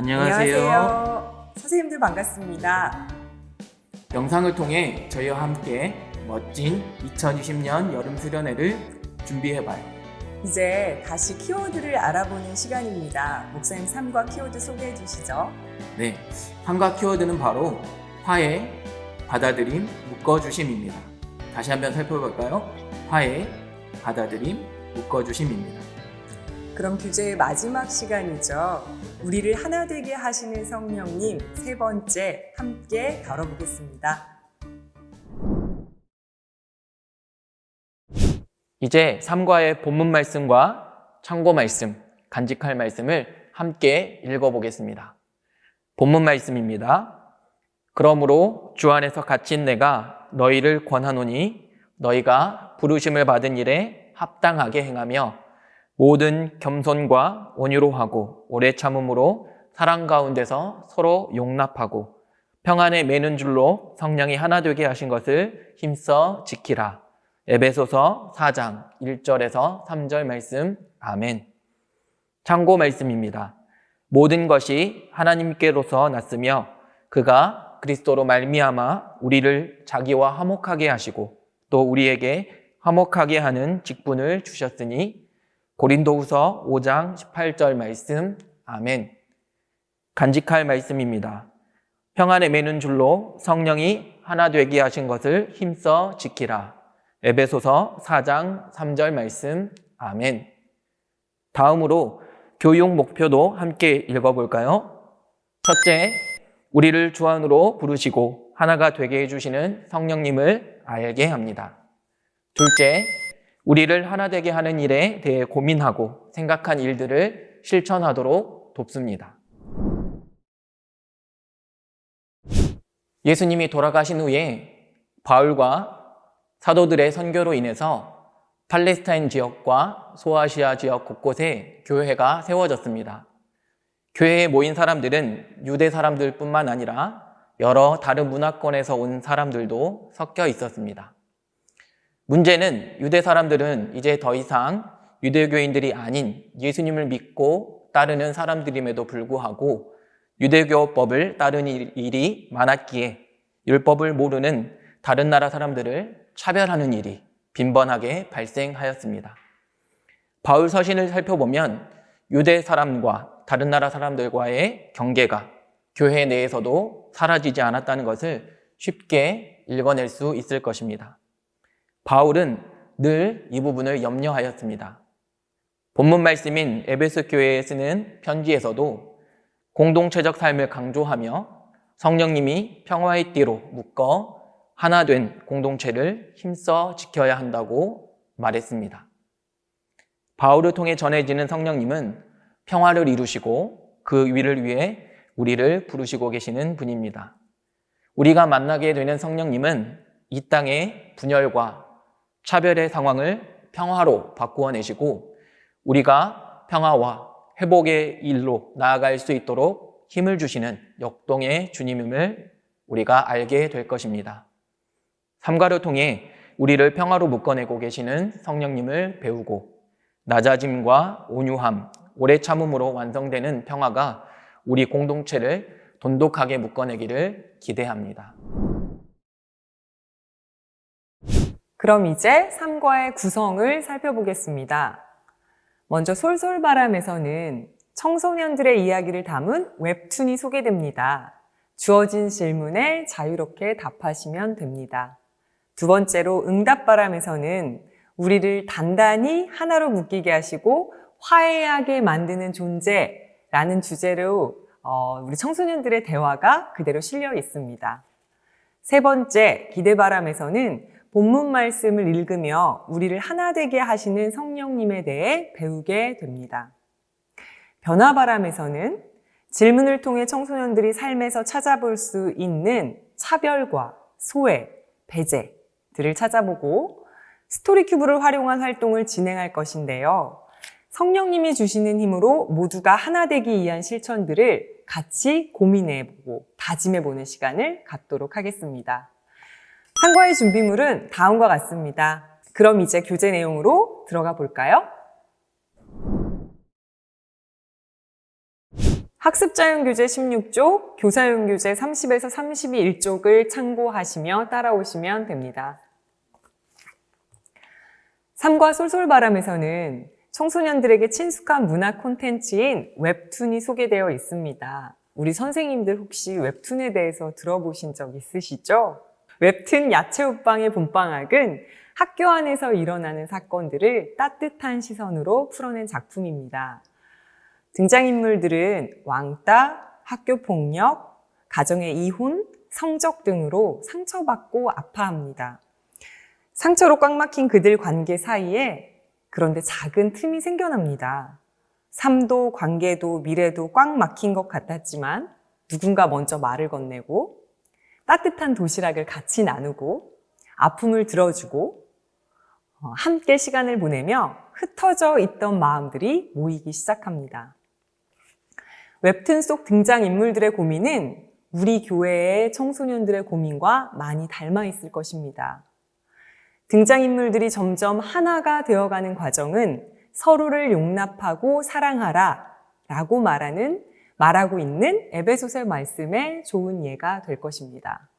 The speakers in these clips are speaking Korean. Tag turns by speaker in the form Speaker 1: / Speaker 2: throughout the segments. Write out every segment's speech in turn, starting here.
Speaker 1: 안녕하세요.
Speaker 2: 선생님들 반갑습니다.
Speaker 1: 영상을 통해 저희와 함께 멋진 2020년 여름 수련회를 준비해봐요.
Speaker 2: 이제 다시 키워드를 알아보는 시간입니다. 목사님 3과 키워드 소개해 주시죠.
Speaker 1: 네, 3과 키워드는 바로 화해, 받아들임, 묶어주심입니다. 다시 한번 살펴볼까요? 화해, 받아들임, 묶어주심입니다.
Speaker 2: 그럼 교재의 마지막 시간이죠. 우리를 하나 되게 하시는 성령님 세 번째 함께 다뤄보겠습니다.
Speaker 1: 이제 3과의 본문 말씀과 참고 말씀, 간직할 말씀을 함께 읽어보겠습니다. 본문 말씀입니다. 그러므로 주 안에서 갇힌 내가 너희를 권하노니 너희가 부르심을 받은 일에 합당하게 행하며 모든 겸손과 온유로 하고 오래 참음으로 사랑 가운데서 서로 용납하고 평안에 매는 줄로 성령이 하나 되게 하신 것을 힘써 지키라. 에베소서 4장 1절에서 3절 말씀. 아멘. 참고 말씀입니다. 모든 것이 하나님께로서 났으며 그가 그리스도로 말미암아 우리를 자기와 화목하게 하시고 또 우리에게 화목하게 하는 직분을 주셨으니 고린도후서 5장 18절 말씀. 아멘. 간직할 말씀입니다. 평안에 매는 줄로 성령이 하나 되게 하신 것을 힘써 지키라. 에베소서 4장 3절 말씀. 아멘. 다음으로 교육 목표도 함께 읽어볼까요? 첫째, 우리를 주 안으로 부르시고 하나가 되게 해주시는 성령님을 알게 합니다. 둘째, 우리를 하나 되게 하는 일에 대해 고민하고 생각한 일들을 실천하도록 돕습니다. 예수님이 돌아가신 후에 바울과 사도들의 선교로 인해서 팔레스타인 지역과 소아시아 지역 곳곳에 교회가 세워졌습니다. 교회에 모인 사람들은 유대 사람들뿐만 아니라 여러 다른 문화권에서 온 사람들도 섞여 있었습니다. 문제는 유대 사람들은 이제 더 이상 유대교인들이 아닌 예수님을 믿고 따르는 사람들임에도 불구하고 유대교법을 따르는 일이 많았기에 율법을 모르는 다른 나라 사람들을 차별하는 일이 빈번하게 발생하였습니다. 바울 서신을 살펴보면 유대 사람과 다른 나라 사람들과의 경계가 교회 내에서도 사라지지 않았다는 것을 쉽게 읽어낼 수 있을 것입니다. 바울은 늘 이 부분을 염려하였습니다. 본문 말씀인 에베소 교회에 쓰는 편지에서도 공동체적 삶을 강조하며 성령님이 평화의 띠로 묶어 하나 된 공동체를 힘써 지켜야 한다고 말했습니다. 바울을 통해 전해지는 성령님은 평화를 이루시고 그 위를 위해 우리를 부르시고 계시는 분입니다. 우리가 만나게 되는 성령님은 이 땅의 분열과 차별의 상황을 평화로 바꾸어내시고 우리가 평화와 회복의 일로 나아갈 수 있도록 힘을 주시는 역동의 주님임을 우리가 알게 될 것입니다. 삼가를 통해 우리를 평화로 묶어내고 계시는 성령님을 배우고 낮아짐과 온유함, 오래 참음으로 완성되는 평화가 우리 공동체를 돈독하게 묶어내기를 기대합니다.
Speaker 2: 그럼 이제 3과의 구성을 살펴보겠습니다. 먼저 솔솔바람에서는 청소년들의 이야기를 담은 웹툰이 소개됩니다. 주어진 질문에 자유롭게 답하시면 됩니다. 두 번째로 응답바람에서는 우리를 단단히 하나로 묶이게 하시고 화해하게 만드는 존재라는 주제로 우리 청소년들의 대화가 그대로 실려 있습니다. 세 번째 기대바람에서는 본문 말씀을 읽으며 우리를 하나 되게 하시는 성령님에 대해 배우게 됩니다. 변화바람에서는 질문을 통해 청소년들이 삶에서 찾아볼 수 있는 차별과 소외, 배제들을 찾아보고 스토리큐브를 활용한 활동을 진행할 것인데요. 성령님이 주시는 힘으로 모두가 하나 되기 위한 실천들을 같이 고민해보고 다짐해보는 시간을 갖도록 하겠습니다. 3과의 준비물은 다음과 같습니다. 그럼 이제 교재 내용으로 들어가 볼까요? 학습자용교재 16쪽, 교사용교재 30에서 31쪽을 참고하시며 따라오시면 됩니다. 삶과 솔솔바람에서는 청소년들에게 친숙한 문화 콘텐츠인 웹툰이 소개되어 있습니다. 우리 선생님들 혹시 웹툰에 대해서 들어보신 적 있으시죠? 웹툰 야채호빵의 봄방학은 학교 안에서 일어나는 사건들을 따뜻한 시선으로 풀어낸 작품입니다. 등장인물들은 왕따, 학교폭력, 가정의 이혼, 성적 등으로 상처받고 아파합니다. 상처로 꽉 막힌 그들 관계 사이에 그런데 작은 틈이 생겨납니다. 삶도 관계도 미래도 꽉 막힌 것 같았지만 누군가 먼저 말을 건네고 따뜻한 도시락을 같이 나누고 아픔을 들어주고 함께 시간을 보내며 흩어져 있던 마음들이 모이기 시작합니다. 웹툰 속 등장인물들의 고민은 우리 교회의 청소년들의 고민과 많이 닮아 있을 것입니다. 등장인물들이 점점 하나가 되어가는 과정은 서로를 용납하고 사랑하라 라고 말하고 있는 에베소서 말씀의 좋은 예가 될 것입니다.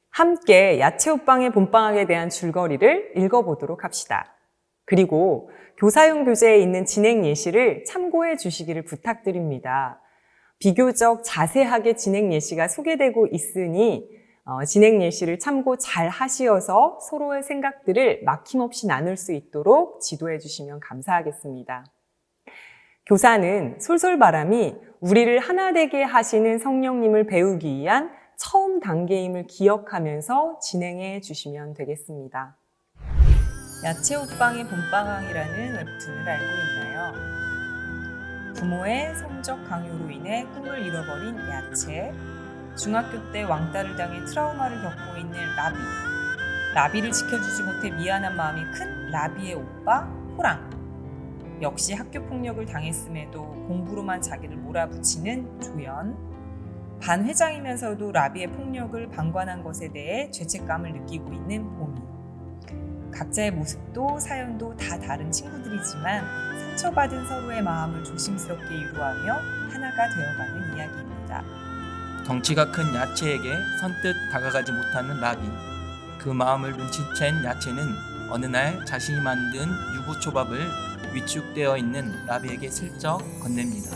Speaker 2: 함께 야채호빵의 봄방학에 대한 줄거리를 읽어보도록 합시다. 그리고 교사용 교재에 있는 진행 예시를 참고해 주시기를 부탁드립니다. 비교적 자세하게 진행 예시가 소개되고 있으니 진행 예시를 참고 잘 하시어서 서로의 생각들을 막힘없이 나눌 수 있도록 지도해 주시면 감사하겠습니다. 교사는 솔솔바람이 우리를 하나 되게 하시는 성령님을 배우기 위한 처음 단계임을 기억하면서 진행해 주시면 되겠습니다. 야채호빵의 봄방학이라는 웹툰을 알고 있나요? 부모의 성적 강요로 인해 꿈을 잃어버린 야채, 중학교 때 왕따를 당해 트라우마를 겪고 있는 라비를 지켜주지 못해 미안한 마음이 큰 라비의 오빠 호랑, 역시 학교 폭력을 당했음에도 공부로만 자기를 몰아붙이는 조연, 반 회장이면서도 라비의 폭력을 방관한 것에 대해 죄책감을 느끼고 있는 봄이. 각자의 모습도 사연도 다 다른 친구들이지만 상처받은 서로의 마음을 조심스럽게 유로하며 하나가 되어가는 이야기입니다.
Speaker 1: 덩치가 큰 야채에게 선뜻 다가가지 못하는 라비. 그 마음을 눈치챈 야채는 어느 날 자신이 만든 유부초밥을 위축되어 있는 라비에게 슬쩍 건넵니다.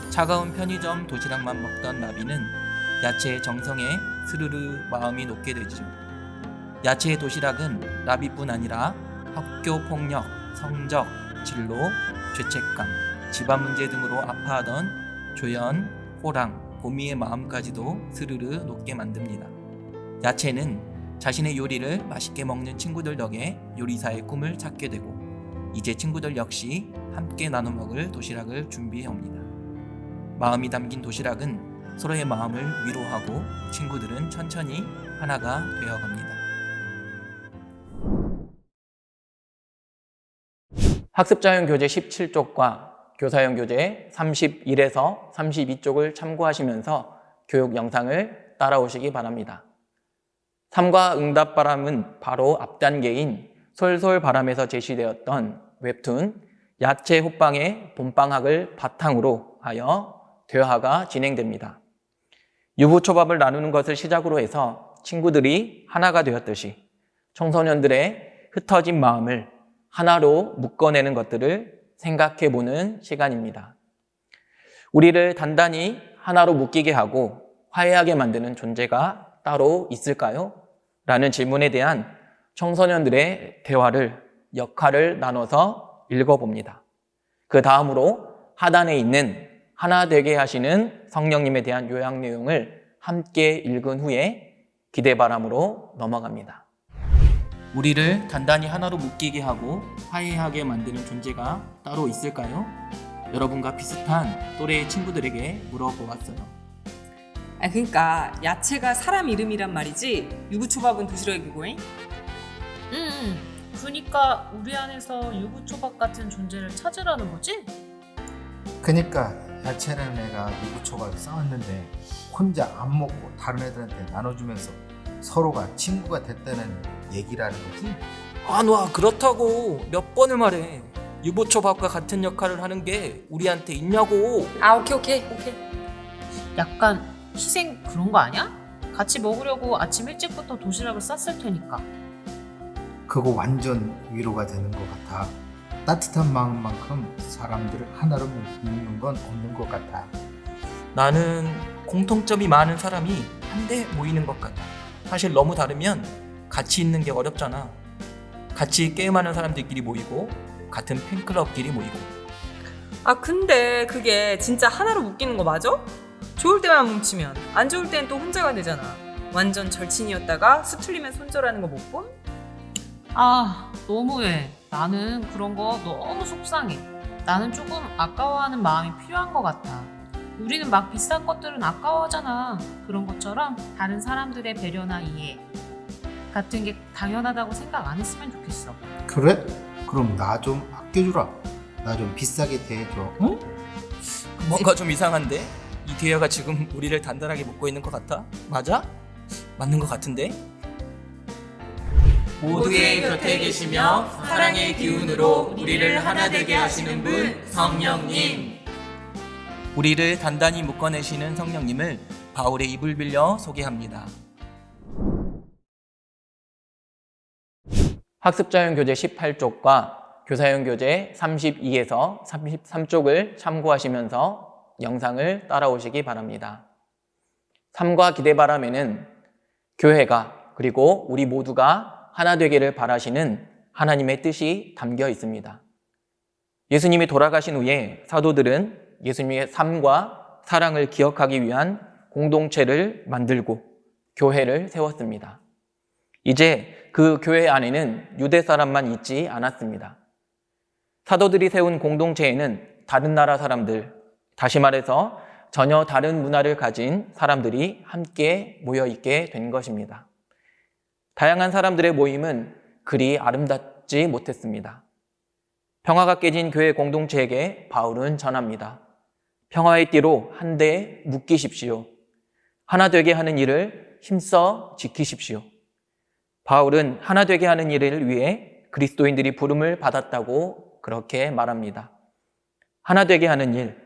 Speaker 1: 차가운 편의점 도시락만 먹던 라비는 야채의 정성에 스르르 마음이 녹게 되죠. 야채의 도시락은 라비뿐 아니라 학교 폭력, 성적, 진로, 죄책감, 집안 문제 등으로 아파하던 조연, 호랑, 봄이의 마음까지도 스르르 녹게 만듭니다. 야채는 자신의 요리를 맛있게 먹는 친구들 덕에 요리사의 꿈을 찾게 되고 이제 친구들 역시 함께 나눠 먹을 도시락을 준비해옵니다. 마음이 담긴 도시락은 서로의 마음을 위로하고 친구들은 천천히 하나가 되어갑니다. 학습자용 교재 17쪽과 교사용 교재 31에서 32쪽을 참고하시면서 교육 영상을 따라오시기 바랍니다. 삶과 응답바람은 바로 앞단계인 솔솔바람에서 제시되었던 웹툰 야채호빵의 봄방학을 바탕으로 하여 대화가 진행됩니다. 유부초밥을 나누는 것을 시작으로 해서 친구들이 하나가 되었듯이 청소년들의 흩어진 마음을 하나로 묶어내는 것들을 생각해보는 시간입니다. 우리를 단단히 하나로 묶이게 하고 화해하게 만드는 존재가 따로 있을까요? 라는 질문에 대한 청소년들의 대화를 역할을 나눠서 읽어봅니다. 그 다음으로 하단에 있는 하나 되게 하시는 성령님에 대한 요약 내용을 함께 읽은 후에 기대바람으로 넘어갑니다. 우리를 단단히 하나로 묶이게 하고 화해하게 만드는 존재가 따로 있을까요? 여러분과 비슷한 또래의 친구들에게 물어보았어요.
Speaker 2: 그러니까 야채가 사람 이름이란 말이지 유부초밥은 도시락이고잉?
Speaker 3: 그러니까 우리 안에서 유부초밥 같은 존재를 찾으라는 거지?
Speaker 4: 그니까 야채라는 애가 유부초밥을 싸웠는데 혼자 안 먹고 다른 애들한테 나눠주면서 서로가 친구가 됐다는 얘기라는 거지?
Speaker 1: 아, 너 그렇다고 몇 번을 말해. 유부초밥과 같은 역할을 하는 게 우리한테 있냐고.
Speaker 2: 아, 오케이.
Speaker 3: 약간 희생 그런 거 아니야? 같이 먹으려고 아침 일찍부터 도시락을 쌌을 테니까.
Speaker 4: 그거 완전 위로가 되는 것 같아. 따뜻한 마음만큼 사람들을 하나로 묶는 건 없는 것 같아.
Speaker 1: 나는 공통점이 많은 사람이 한데 모이는 것 같아. 사실 너무 다르면 같이 있는 게 어렵잖아. 같이 게임하는 사람들끼리 모이고 같은 팬클럽끼리 모이고.
Speaker 2: 아, 근데 그게 진짜 하나로 묶이는 거 맞아? 좋을 때만 뭉치면 안 좋을 땐 또 혼자가 되잖아. 완전 절친이었다가 수틀리면 손절하는 거 못 본?
Speaker 3: 아, 너무해. 나는 그런 거 너무 속상해. 나는 조금 아까워하는 마음이 필요한 것 같아. 우리는 막 비싼 것들은 아까워하잖아. 그런 것처럼 다른 사람들의 배려나 이해 같은 게 당연하다고 생각 안 했으면 좋겠어.
Speaker 4: 그래? 그럼 나 좀 아껴주라. 나 좀 비싸게 대해줘. 응?
Speaker 1: 뭔가 좀 이상한데? 이 대화가 지금 우리를 단단하게 묶고 있는 것 같아? 맞아? 맞는 것 같은데? 모두의 곁에 계시며 사랑의 기운으로 우리를 하나 되게 하시는 분 성령님. 우리를 단단히 묶어내시는 성령님을 바울의 입을 빌려 소개합니다. 학습자용 교재 18쪽과 교사용 교재 32에서 33쪽을 참고하시면서 영상을 따라오시기 바랍니다. 삶과 기대 바람에는 교회가 그리고 우리 모두가 하나 되기를 바라시는 하나님의 뜻이 담겨 있습니다. 예수님이 돌아가신 후에 사도들은 예수님의 삶과 사랑을 기억하기 위한 공동체를 만들고 교회를 세웠습니다. 이제 그 교회 안에는 유대 사람만 있지 않았습니다. 사도들이 세운 공동체에는 다른 나라 사람들, 다시 말해서 전혀 다른 문화를 가진 사람들이 함께 모여있게 된 것입니다. 다양한 사람들의 모임은 그리 아름답지 못했습니다. 평화가 깨진 교회 공동체에게 바울은 전합니다. 평화의 띠로 한데 묶이십시오. 하나 되게 하는 일을 힘써 지키십시오. 바울은 하나 되게 하는 일을 위해 그리스도인들이 부름을 받았다고 그렇게 말합니다. 하나 되게 하는 일,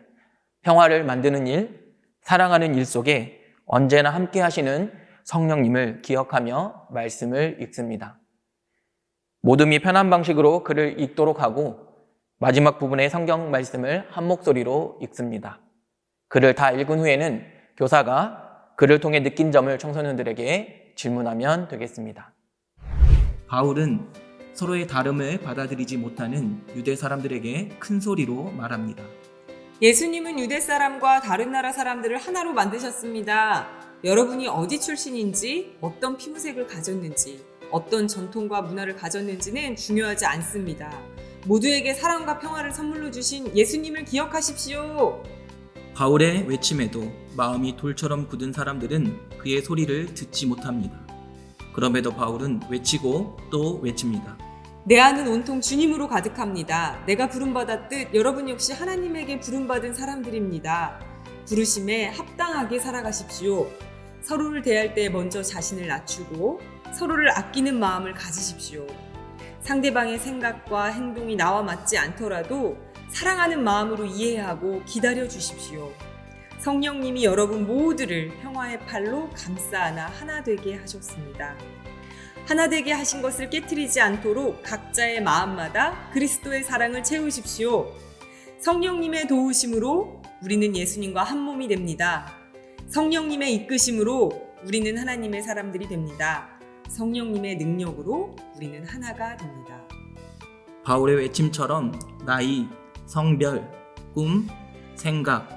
Speaker 1: 평화를 만드는 일, 사랑하는 일 속에 언제나 함께 하시는 성령님을 기억하며 말씀을 읽습니다. 모둠이 편한 방식으로 글을 읽도록 하고 마지막 부분의 성경 말씀을 한 목소리로 읽습니다. 글을 다 읽은 후에는 교사가 글을 통해 느낀 점을 청소년들에게 질문하면 되겠습니다. 바울은 서로의 다름을 받아들이지 못하는 유대 사람들에게 큰 소리로 말합니다.
Speaker 2: 예수님은 유대 사람과 다른 나라 사람들을 하나로 만드셨습니다. 여러분이 어디 출신인지, 어떤 피부색을 가졌는지, 어떤 전통과 문화를 가졌는지는 중요하지 않습니다. 모두에게 사랑과 평화를 선물로 주신 예수님을 기억하십시오.
Speaker 1: 바울의 외침에도 마음이 돌처럼 굳은 사람들은 그의 소리를 듣지 못합니다. 그럼에도 바울은 외치고 또 외칩니다.
Speaker 2: 내 안은 온통 주님으로 가득합니다. 내가 부름받았듯 여러분 역시 하나님에게 부름받은 사람들입니다. 부르심에 합당하게 살아가십시오. 서로를 대할 때 먼저 자신을 낮추고 서로를 아끼는 마음을 가지십시오. 상대방의 생각과 행동이 나와 맞지 않더라도 사랑하는 마음으로 이해하고 기다려 주십시오. 성령님이 여러분 모두를 평화의 팔로 감싸 안아 하나 되게 하셨습니다. 하나 되게 하신 것을 깨트리지 않도록 각자의 마음마다 그리스도의 사랑을 채우십시오. 성령님의 도우심으로 우리는 예수님과 한 몸이 됩니다. 성령님의 이끄심으로 우리는 하나님의 사람들이 됩니다. 성령님의 능력으로 우리는 하나가 됩니다.
Speaker 1: 바울의 외침처럼 나이, 성별, 꿈, 생각,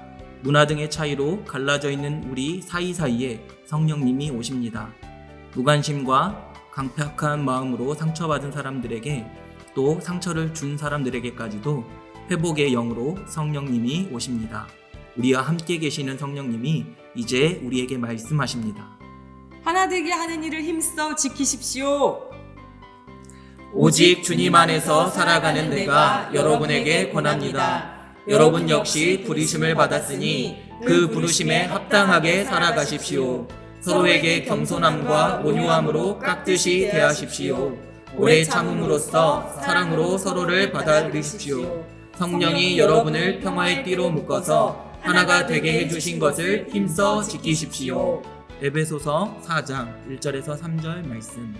Speaker 1: 문화 등의 차이로 갈라져 있는 우리 사이사이에 성령님이 오십니다. 무관심과 강팍한 마음으로 상처받은 사람들에게 또 상처를 준 사람들에게까지도 회복의 영으로 성령님이 오십니다. 우리와 함께 계시는 성령님이 이제 우리에게 말씀하십니다.
Speaker 2: 하나 되게 하는 일을 힘써 지키십시오.
Speaker 1: 오직 주님 안에서 살아가는 내가 여러분에게 권합니다. 여러분 역시 부르심을 받았으니 그 부르심에 합당하게 살아가십시오. 서로에게 겸손함과 온유함으로 깍듯이 대하십시오. 오래 참음으로써 사랑으로 서로를 받아들이십시오. 성령이 여러분을 평화의 띠로 묶어서 하나가 되게 해주신 것을 힘써 지키십시오. 에베소서 4장 1절에서 3절 말씀.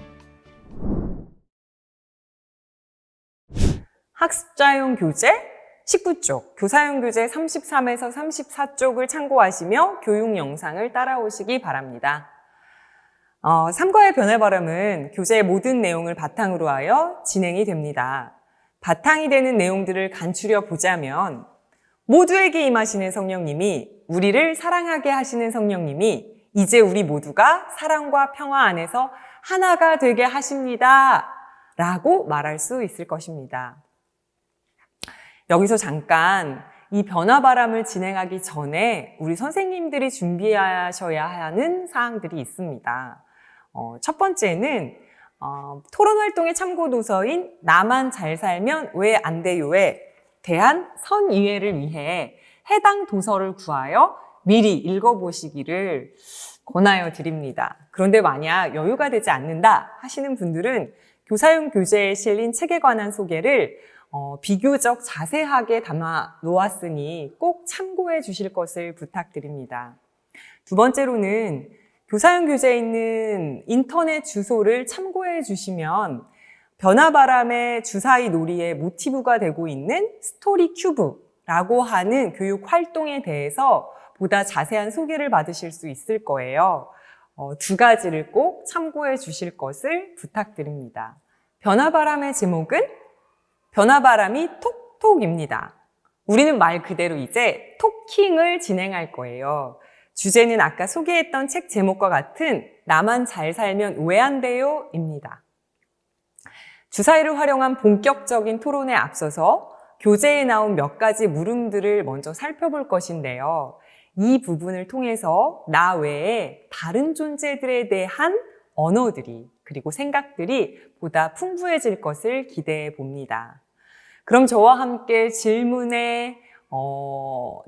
Speaker 2: 학습자용 교재 19쪽, 교사용 교재 33에서 34쪽을 참고하시며 교육 영상을 따라오시기 바랍니다. 3과의 변화 발음은 교재의 모든 내용을 바탕으로 하여 진행이 됩니다. 바탕이 되는 내용들을 간추려 보자면 모두에게 임하시는 성령님이 우리를 사랑하게 하시는 성령님이 이제 우리 모두가 사랑과 평화 안에서 하나가 되게 하십니다. 라고 말할 수 있을 것입니다. 여기서 잠깐 이 변화 바람을 진행하기 전에 우리 선생님들이 준비하셔야 하는 사항들이 있습니다. 첫 번째는 토론 활동의 참고 도서인 나만 잘 살면 왜 안 돼요에 대한 선이해를 위해 해당 도서를 구하여 미리 읽어보시기를 권하여 드립니다. 그런데 만약 여유가 되지 않는다 하시는 분들은 교사용 교재에 실린 책에 관한 소개를 비교적 자세하게 담아 놓았으니 꼭 참고해 주실 것을 부탁드립니다. 두 번째로는 교사용 교재에 있는 인터넷 주소를 참고해 주시면 변화바람의 주사위 놀이의 모티브가 되고 있는 스토리 큐브라고 하는 교육 활동에 대해서 보다 자세한 소개를 받으실 수 있을 거예요. 두 가지를 꼭 참고해 주실 것을 부탁드립니다. 변화바람의 제목은 변화바람이 톡톡입니다. 우리는 말 그대로 이제 토킹을 진행할 거예요. 주제는 아까 소개했던 책 제목과 같은 나만 잘 살면 왜 안 돼요? 입니다. 주사위를 활용한 본격적인 토론에 앞서서 교재에 나온 몇 가지 물음들을 먼저 살펴볼 것인데요. 이 부분을 통해서 나 외에 다른 존재들에 대한 언어들이 그리고 생각들이 보다 풍부해질 것을 기대해 봅니다. 그럼 저와 함께 질문의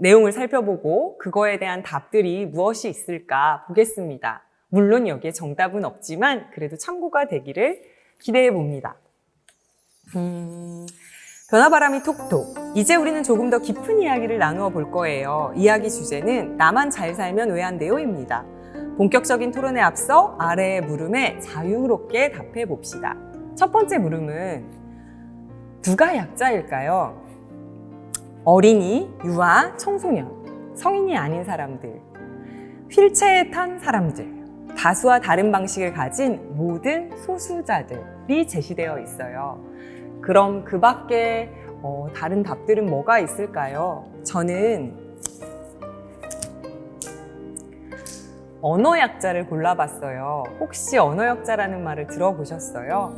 Speaker 2: 내용을 살펴보고 그거에 대한 답들이 무엇이 있을까 보겠습니다. 물론 여기에 정답은 없지만 그래도 참고가 되기를 기대해 봅니다. 변화바람이 톡톡. 이제 우리는 조금 더 깊은 이야기를 나누어 볼 거예요. 이야기 주제는 나만 잘 살면 왜 안 돼요? 입니다. 본격적인 토론에 앞서 아래의 물음에 자유롭게 답해 봅시다. 첫 번째 물음은 누가 약자일까요? 어린이, 유아, 청소년, 성인이 아닌 사람들, 휠체어에 탄 사람들, 다수와 다른 방식을 가진 모든 소수자들이 제시되어 있어요. 그럼 그 밖에 다른 답들은 뭐가 있을까요? 저는 언어약자를 골라봤어요. 혹시 언어약자라는 말을 들어보셨어요?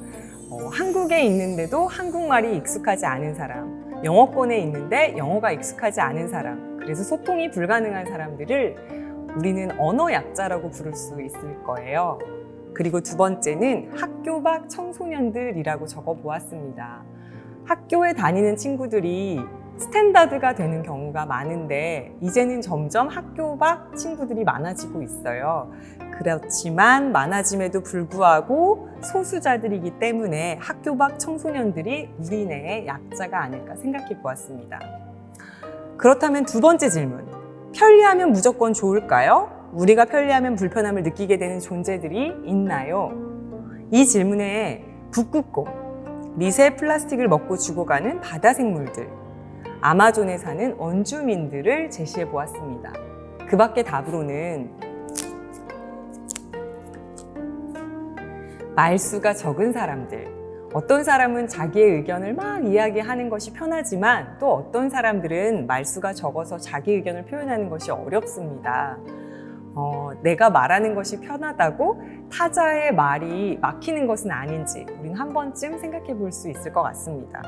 Speaker 2: 한국에 있는데도 한국말이 익숙하지 않은 사람, 영어권에 있는데 영어가 익숙하지 않은 사람, 그래서 소통이 불가능한 사람들을 우리는 언어약자라고 부를 수 있을 거예요. 그리고 두 번째는 학교 밖 청소년들이라고 적어보았습니다. 학교에 다니는 친구들이 스탠다드가 되는 경우가 많은데 이제는 점점 학교 밖 친구들이 많아지고 있어요. 그렇지만 많아짐에도 불구하고 소수자들이기 때문에 학교 밖 청소년들이 우리 내의 약자가 아닐까 생각해 보았습니다. 그렇다면 두 번째 질문. 편리하면 무조건 좋을까요? 우리가 편리하면 불편함을 느끼게 되는 존재들이 있나요? 이 질문에 북극곰, 미세 플라스틱을 먹고 죽어가는 바다 생물들, 아마존에 사는 원주민들을 제시해 보았습니다. 그 밖의 답으로는 말수가 적은 사람들, 어떤 사람은 자기의 의견을 막 이야기하는 것이 편하지만 또 어떤 사람들은 말수가 적어서 자기 의견을 표현하는 것이 어렵습니다. 내가 말하는 것이 편하다고 타자의 말이 막히는 것은 아닌지 우린 한 번쯤 생각해 볼 수 있을 것 같습니다.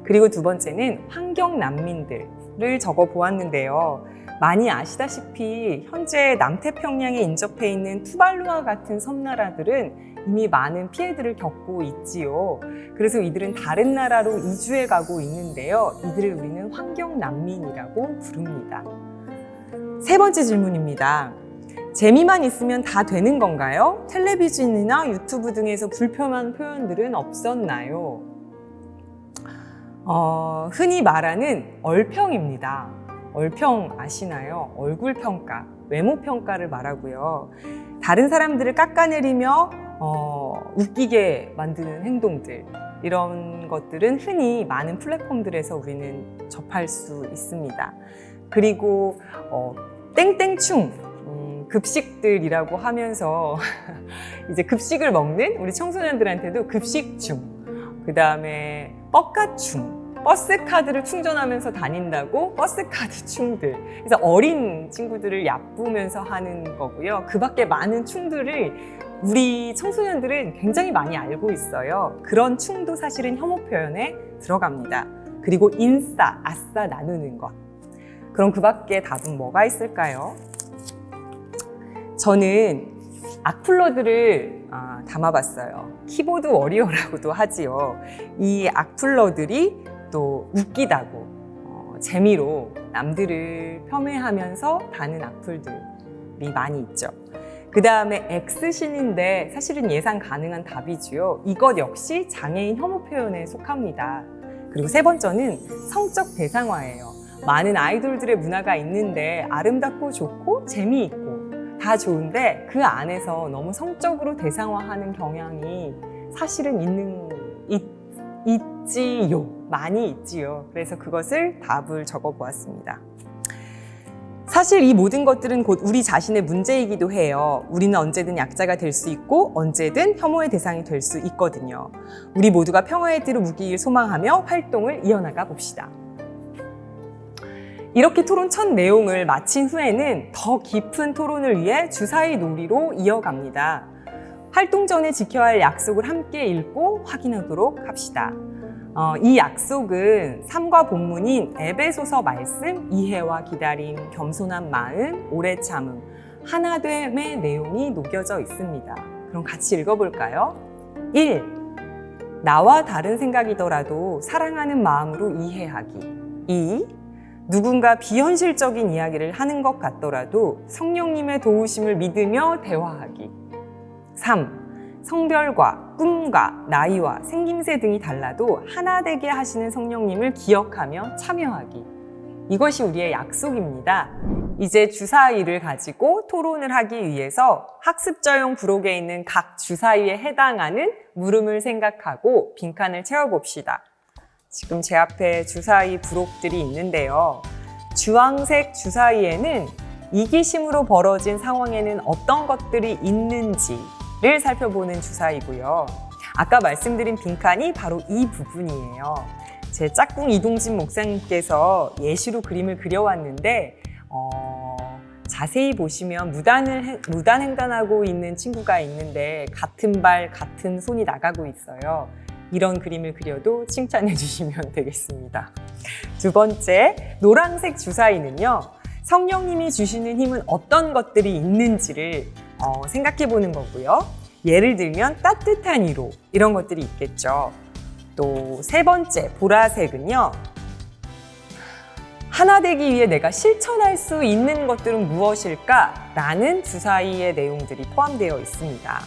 Speaker 2: 그리고 두 번째는 환경 난민들을 적어 보았는데요. 많이 아시다시피 현재 남태평양에 인접해 있는 투발루와 같은 섬나라들은 이미 많은 피해들을 겪고 있지요. 그래서 이들은 다른 나라로 이주해 가고 있는데요. 이들을 우리는 환경 난민이라고 부릅니다. 세 번째 질문입니다. 재미만 있으면 다 되는 건가요? 텔레비전이나 유튜브 등에서 불편한 표현들은 없었나요? 흔히 말하는 얼평입니다. 얼평 아시나요? 얼굴 평가, 외모 평가를 말하고요. 다른 사람들을 깎아내리며 웃기게 만드는 행동들, 이런 것들은 흔히 많은 플랫폼들에서 우리는 접할 수 있습니다. 그리고 땡땡충 급식들이라고 하면서 이제 급식을 먹는 우리 청소년들한테도 급식충, 그 다음에 뻑가충, 버스 카드를 충전하면서 다닌다고 버스 카드 충들. 그래서 어린 친구들을 얕보면서 하는 거고요. 그 밖에 많은 충들을 우리 청소년들은 굉장히 많이 알고 있어요. 그런 충도 사실은 혐오 표현에 들어갑니다. 그리고 인싸, 아싸 나누는 것. 그럼 그 밖에 답은 뭐가 있을까요? 저는 악플러들을 담아봤어요. 키보드 워리어라고도 하지요. 이 악플러들이 또 웃기다고 재미로 남들을 폄훼하면서 다는 악플들이 많이 있죠. 그 다음에 X신인데 사실은 예상 가능한 답이지요. 이것 역시 장애인 혐오 표현에 속합니다. 그리고 세 번째는 성적 대상화예요. 많은 아이돌들의 문화가 있는데 아름답고 좋고 재미있고 다 좋은데 그 안에서 너무 성적으로 대상화하는 경향이 사실은 있지요. 많이 있지요. 그래서 그것을 답을 적어보았습니다. 사실 이 모든 것들은 곧 우리 자신의 문제이기도 해요. 우리는 언제든 약자가 될 수 있고 언제든 혐오의 대상이 될 수 있거든요. 우리 모두가 평화의 띠로 묶이길 소망하며 활동을 이어나가 봅시다. 이렇게 토론 첫 내용을 마친 후에는 더 깊은 토론을 위해 주사위 놀이로 이어갑니다. 활동 전에 지켜야 할 약속을 함께 읽고 확인하도록 합시다. 이 약속은 삶과 본문인 에베소서 말씀, 이해와 기다림, 겸손한 마음, 오래 참음, 하나됨의 내용이 녹여져 있습니다. 그럼 같이 읽어볼까요? 1. 나와 다른 생각이더라도 사랑하는 마음으로 이해하기. 2. 누군가 비현실적인 이야기를 하는 것 같더라도 성령님의 도우심을 믿으며 대화하기. 3. 성별과 꿈과 나이와 생김새 등이 달라도 하나 되게 하시는 성령님을 기억하며 참여하기. 이것이 우리의 약속입니다. 이제 주사위를 가지고 토론을 하기 위해서 학습자용 부록에 있는 각 주사위에 해당하는 물음을 생각하고 빈칸을 채워봅시다. 지금 제 앞에 주사위 부록들이 있는데요. 주황색 주사위에는 이기심으로 벌어진 상황에는 어떤 것들이 있는지를 살펴보는 주사위고요. 아까 말씀드린 빈칸이 바로 이 부분이에요. 제 짝꿍 이동진 목사님께서 예시로 그림을 그려왔는데 자세히 보시면 무단횡단하고 있는 친구가 있는데 같은 발, 같은 손이 나가고 있어요. 이런 그림을 그려도 칭찬해 주시면 되겠습니다. 두 번째, 노란색 주사위는요. 성령님이 주시는 힘은 어떤 것들이 있는지를 생각해 보는 거고요. 예를 들면 따뜻한 위로, 이런 것들이 있겠죠. 또 세 번째, 보라색은요. 하나 되기 위해 내가 실천할 수 있는 것들은 무엇일까? 라는 주사위의 내용들이 포함되어 있습니다.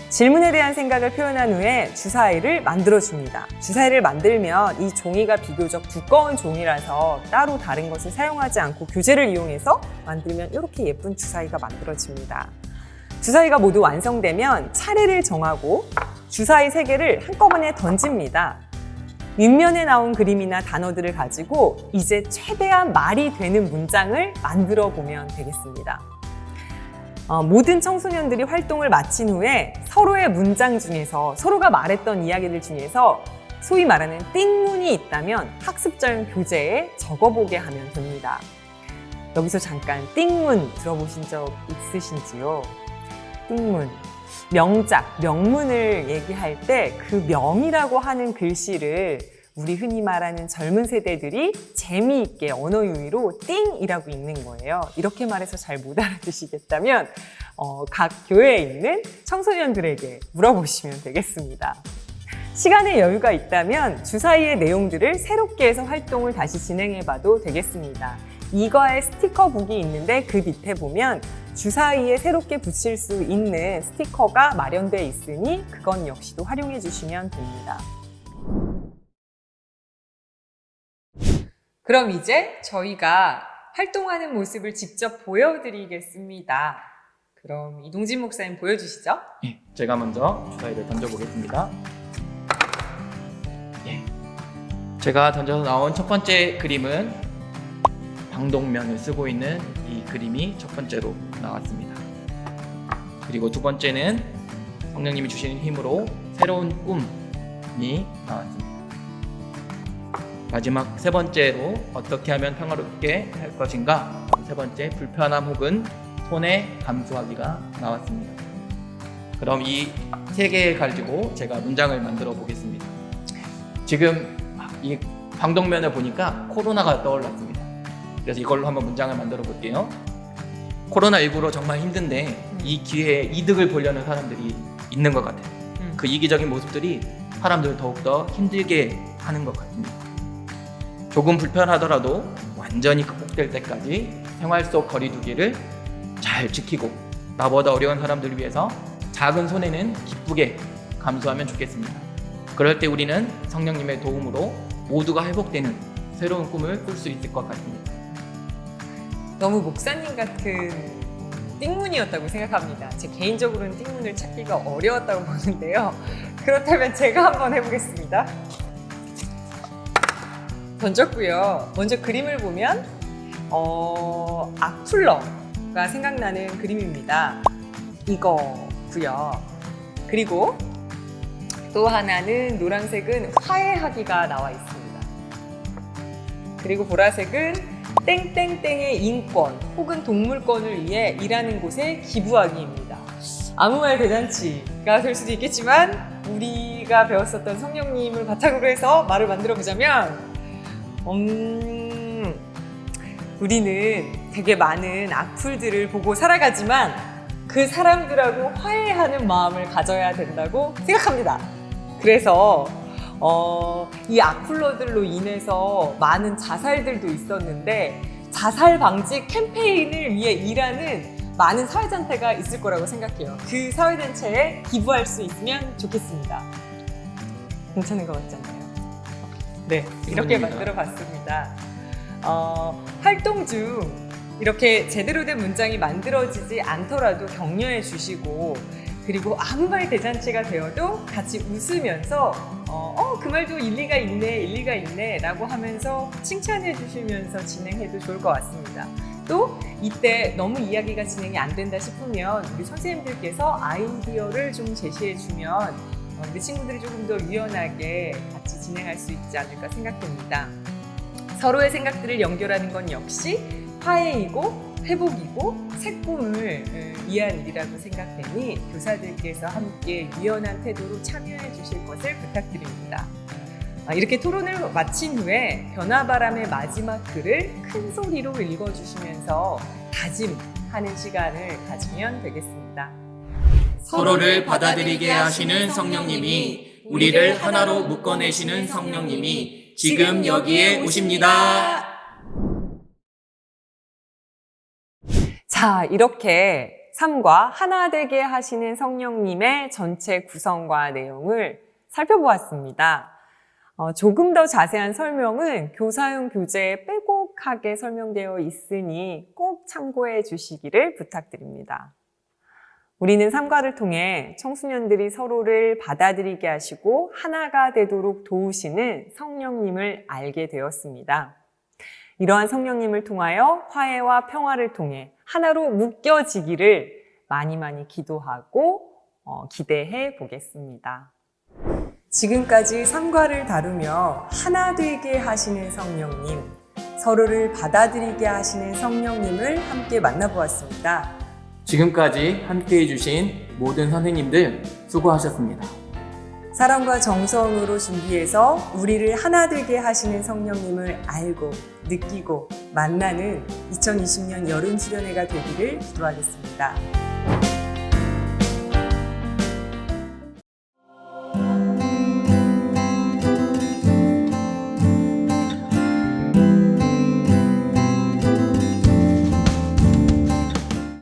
Speaker 2: 질문에 대한 생각을 표현한 후에 주사위를 만들어줍니다. 주사위를 만들면 이 종이가 비교적 두꺼운 종이라서 따로 다른 것을 사용하지 않고 교재를 이용해서 만들면 이렇게 예쁜 주사위가 만들어집니다. 주사위가 모두 완성되면 차례를 정하고 주사위 3개를 한꺼번에 던집니다. 윗면에 나온 그림이나 단어들을 가지고 이제 최대한 말이 되는 문장을 만들어 보면 되겠습니다. 모든 청소년들이 활동을 마친 후에 서로의 문장 중에서 서로가 말했던 이야기들 중에서 소위 말하는 띵문이 있다면 학습자용 교재에 적어보게 하면 됩니다. 여기서 잠깐 띵문 들어보신 적 있으신지요? 띵문, 명작, 명문을 얘기할 때 그 명이라고 하는 글씨를 우리 흔히 말하는 젊은 세대들이 재미있게 언어 유희로 띵이라고 읽는 거예요. 이렇게 말해서 잘 못 알아듣시겠다면 각 교회에 있는 청소년들에게 물어보시면 되겠습니다. 시간에 여유가 있다면 주사위의 내용들을 새롭게 해서 활동을 다시 진행해봐도 되겠습니다. 이거의 스티커북이 있는데 그 밑에 보면 주사위에 새롭게 붙일 수 있는 스티커가 마련되어 있으니 그건 역시도 활용해 주시면 됩니다. 그럼 이제 저희가 활동하는 모습을 직접 보여드리겠습니다. 그럼 이동진 목사님 보여주시죠.
Speaker 1: 예, 제가 먼저 주사위를 던져보겠습니다. 예, 제가 던져서 나온 첫 번째 그림은 방독면을 쓰고 있는 이 그림이 첫 번째로 나왔습니다. 그리고 두 번째는 성령님이 주시는 힘으로 새로운 꿈이 나왔습니다. 마지막 세 번째로 어떻게 하면 평화롭게 할 것인가, 세 번째 불편함 혹은 손해 감수하기가 나왔습니다. 그럼 이 세 개 가지고 제가 문장을 만들어 보겠습니다. 지금 이 방독면을 보니까 코로나가 떠올랐습니다. 그래서 이걸로 한번 문장을 만들어 볼게요. 코로나19로 정말 힘든데 이 기회에 이득을 보려는 사람들이 있는 것 같아요. 그 이기적인 모습들이 사람들을 더욱더 힘들게 하는 것 같습니다. 조금 불편하더라도 완전히 극복될 때까지 생활 속 거리두기를 잘 지키고 나보다 어려운 사람들을 위해서 작은 손해는 기쁘게 감수하면 좋겠습니다. 그럴 때 우리는 성령님의 도움으로 모두가 회복되는 새로운 꿈을 꿀 수 있을 것 같습니다.
Speaker 2: 너무 목사님 같은 띵문이었다고 생각합니다. 제 개인적으로는 띵문을 찾기가 어려웠다고 보는데요. 그렇다면 제가 한번 해보겠습니다. 던졌고요. 먼저 그림을 보면 악플러가 생각나는 그림입니다. 이거고요. 그리고 또 하나는 노란색은 화해하기가 나와 있습니다. 그리고 보라색은 땡땡땡의 인권 혹은 동물권을 위해 일하는 곳에 기부하기입니다. 아무 말 대잔치가 될 수도 있겠지만 우리가 배웠었던 성령님을 바탕으로 해서 말을 만들어 보자면 우리는 되게 많은 악플들을 보고 살아가지만 그 사람들하고 화해하는 마음을 가져야 된다고 생각합니다. 그래서 이 악플러들로 인해서 많은 자살들도 있었는데 자살 방지 캠페인을 위해 일하는 많은 사회단체가 있을 거라고 생각해요. 그 사회단체에 기부할 수 있으면 좋겠습니다. 괜찮은 것 같잖아요. 네, 이렇게 만들어 봤습니다. 활동 중 이렇게 제대로 된 문장이 만들어지지 않더라도 격려해 주시고 그리고 아무 말 대잔치가 되어도 같이 웃으면서 그 말도 일리가 있네 라고 하면서 칭찬해 주시면서 진행해도 좋을 것 같습니다. 또 이때 너무 이야기가 진행이 안 된다 싶으면 우리 선생님들께서 아이디어를 좀 제시해 주면 우리 친구들이 조금 더 유연하게 같이 진행할 수 있지 않을까 생각됩니다. 서로의 생각들을 연결하는 건 역시 화해이고 회복이고 새 꿈을 위한 일이라고 생각되니 교사들께서 함께 유연한 태도로 참여해 주실 것을 부탁드립니다. 이렇게 토론을 마친 후에 변화바람의 마지막 글을 큰 소리로 읽어주시면서 다짐하는 시간을 가지면 되겠습니다.
Speaker 1: 서로를 받아들이게 하시는 성령님이, 우리를 하나로 묶어내시는 성령님이 지금 여기에 오십니다.
Speaker 2: 자, 이렇게 삶과 하나 되게 하시는 성령님의 전체 구성과 내용을 살펴보았습니다. 조금 더 자세한 설명은 교사용 교재에 빼곡하게 설명되어 있으니 꼭 참고해 주시기를 부탁드립니다. 우리는 삶과를 통해 청소년들이 서로를 받아들이게 하시고 하나가 되도록 도우시는 성령님을 알게 되었습니다. 이러한 성령님을 통하여 화해와 평화를 통해 하나로 묶여지기를 많이 기도하고 기대해 보겠습니다. 지금까지 삶과를 다루며 하나 되게 하시는 성령님, 서로를 받아들이게 하시는 성령님을 함께 만나보았습니다.
Speaker 1: 지금까지 함께해 주신 모든 선생님들 수고하셨습니다.
Speaker 2: 사랑과 정성으로 준비해서 우리를 하나 되게 하시는 성령님을 알고 느끼고 만나는 2020년 여름 수련회가 되기를 기도하겠습니다.